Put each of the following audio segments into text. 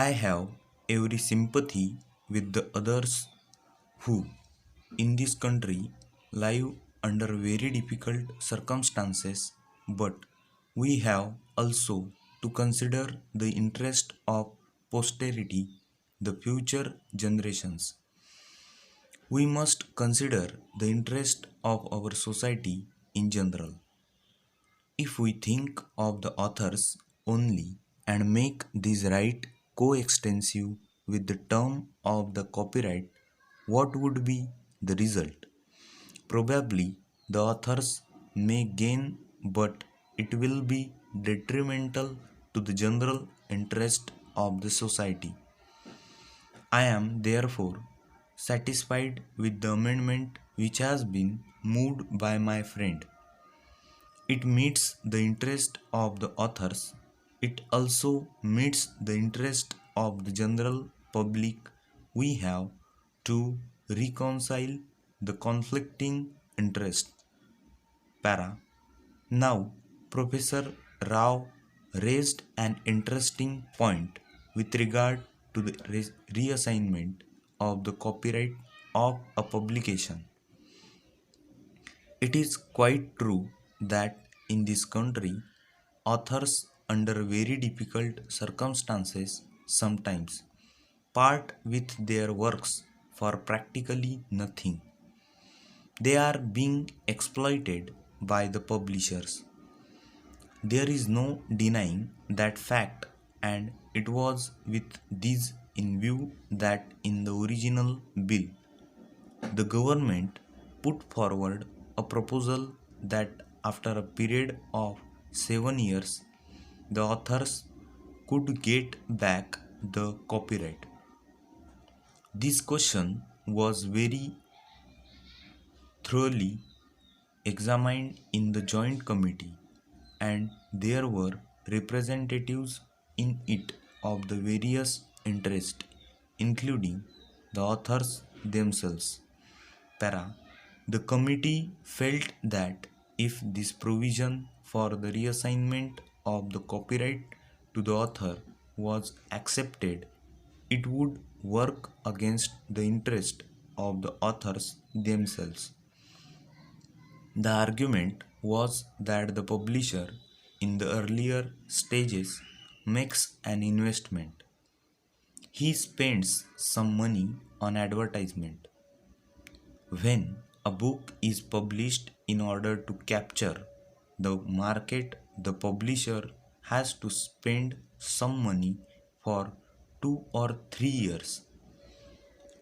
I have every sympathy with the others who, in this country, live under very difficult circumstances, but we have also to consider the interest of posterity, the future generations. We must consider the interest of our society in general. If we think of the authors only and make this right coextensive with the term of the copyright, what would be the result? Probably the authors may gain, but it will be detrimental to the general interest of the society. I am therefore satisfied with the amendment which has been moved by my friend. It meets the interest of the authors. It also meets the interest of the general public. We have to reconcile the conflicting interests. Para. Now, Professor Rao raised an interesting point with regard to the reassignment of the copyright of a publication. It is quite true that in this country, authors under very difficult circumstances sometimes part with their works for practically nothing. They are being exploited by the publishers. There is no denying that fact, and it was with this in view that in the original bill, the government put forward a proposal that after a period of 7 years, the authors could get back the copyright. This question was very thoroughly examined in the joint committee, and there were representatives in it of the various interests, including the authors themselves. Para. The committee felt that if this provision for the reassignment of the copyright to the author was accepted, it would work against the interest of the authors themselves. The argument was that the publisher in the earlier stages makes an investment. He spends some money on advertisement. When a book is published in order to capture the market, the publisher has to spend some money for 2 or 3 years,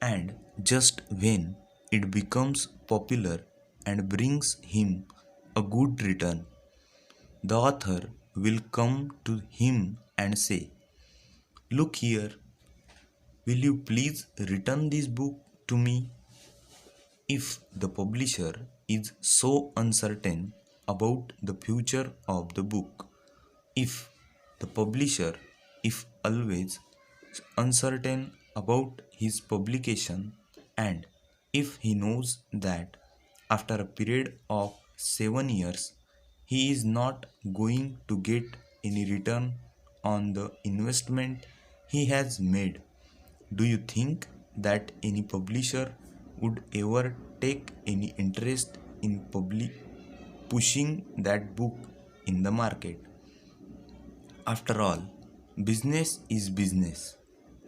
and just when it becomes popular and brings him a good return, the author will come to him and say, "Look here, will you please return this book to me?" If the publisher is so uncertain about the future of the book, if the publisher is always uncertain about his publication, and if he knows that after a period of 7 years he is not going to get any return on the investment he has made, do you think that any publisher would ever take any interest in pushing that book in the market? After all, business is business,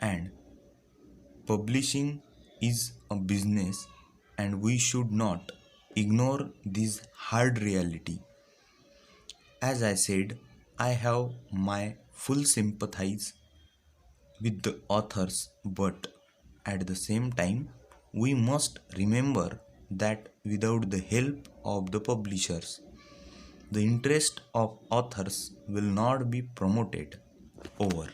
and publishing is a business, and we should not ignore this hard reality. As I said, I have my full sympathies with the authors, but at the same time, we must remember that without the help of the publishers, the interest of authors will not be promoted. Over.